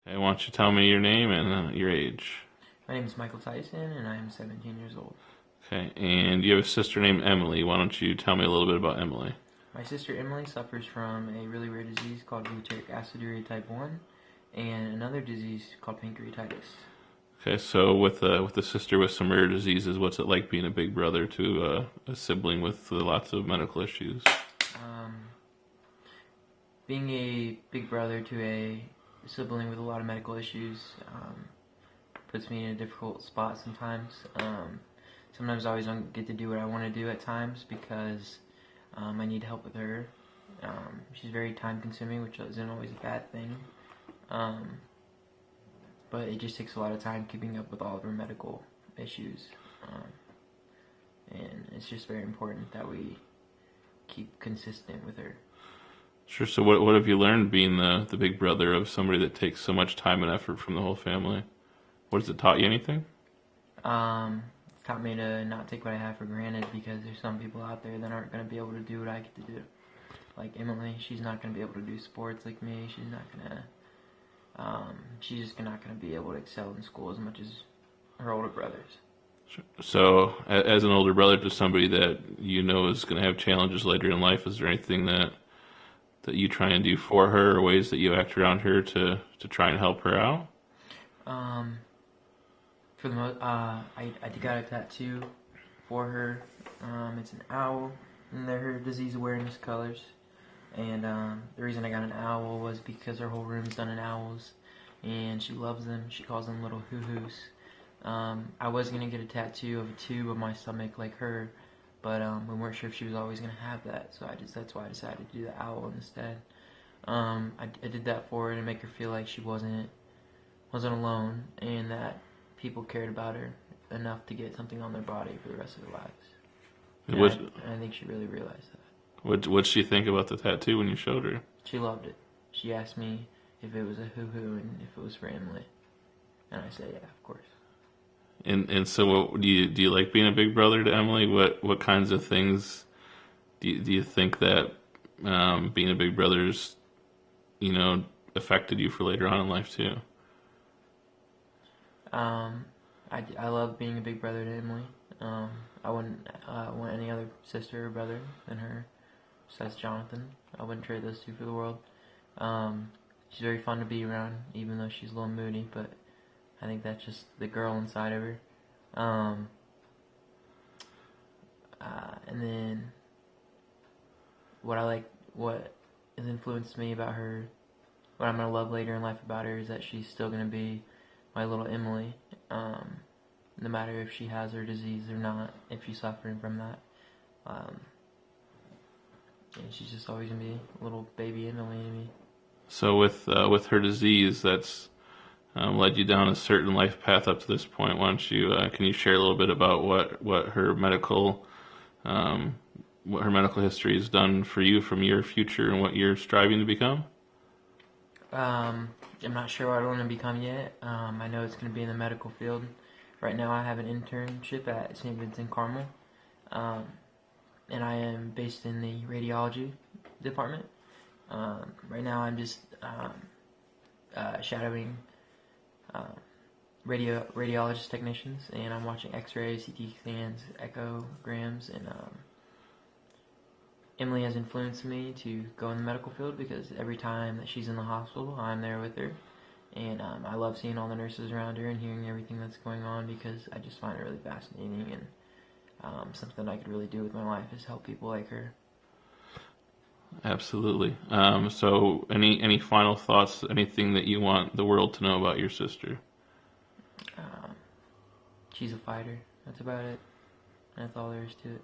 Hey, why don't you tell me your name and your age? My name is Michael Theisen, and I am 17 years old. Okay, and you have a sister named Emily. Why don't you tell me a little bit about Emily? My sister Emily suffers from a really rare disease called butyric aciduria type 1 and another disease called pancreatitis. Okay, so with a sister with some rare diseases, what's it like being a big brother to a sibling with lots of medical issues? Um, Being a big brother to a sibling with a lot of medical issues puts me in a difficult spot sometimes. Sometimes I always don't get to do what I want to do at times because I need help with her. She's very time consuming, which isn't always a bad thing. Um, but it just takes a lot of time keeping up with all of her medical issues. Um, and it's just very important that we keep consistent with her. Sure. So what have you learned being the big brother of somebody that takes so much time and effort from the whole family? What has it taught you? Anything? It's taught me to not take what I have for granted because there's some people out there that aren't going to be able to do what I get to do. Like Emily, she's not going to be able to do sports like me. She's not going to. She's just not going to be able to excel in school as much as her older brothers. Sure. So as an older brother to somebody that you know is going to have challenges later in life, is there anything that you try and do for her, or ways that you act around her to try and help her out? Um, for the most, I got a tattoo for her. It's an owl, and they're her disease awareness colors. And the reason I got an owl was because her whole room's done in owls, and she loves them. She calls them little hoo-hoos. I was gonna get a tattoo of a tube on my stomach like her, but we weren't sure if she was always gonna have that. So that's why I decided to do the owl instead. I did that for her to make her feel like she wasn't alone, and that people cared about her enough to get something on their body for the rest of their lives. And And I think she really realized that. what'd she think about the tattoo when you showed her? She loved it. She asked me if it was a hoo-hoo and if it was for Emily. And I said, yeah, of course. And so, what do you like being a big brother to Emily? What kinds of things do you think that being a big brother's affected you for later on in life too? Um, I love being a big brother to Emily. I wouldn't want any other sister or brother than her, besides Jonathan. I wouldn't trade those two for the world. She's very fun to be around, even though she's a little moody, but I think that's just the girl inside of her. Um, and then what has influenced me about her, what I'm gonna love later in life about her is that she's still gonna be my little Emily, no matter if she has her disease or not, if she's suffering from that. Um, and she's just always gonna be little baby Emily to me. So with her disease, that's led you down a certain life path up to this point. Why don't you can you share a little bit about um, what her medical history has done for you from your future and what you're striving to become? I'm not sure what I want to become yet. I know it's going to be in the medical field. Right now, I have an internship at St. Vincent Carmel, um, and I am based in the radiology department. Right now, I'm just shadowing uh, radiologist technicians, and I'm watching X-rays, CT scans, echograms, and Emily has influenced me to go in the medical field because every time that she's in the hospital, I'm there with her. And I love seeing all the nurses around her and hearing everything that's going on because I just find it really fascinating, and something I could really do with my life is help people like her. Absolutely. So any final thoughts? Anything that you want the world to know about your sister? Um, she's a fighter. That's about it. That's all there is to it.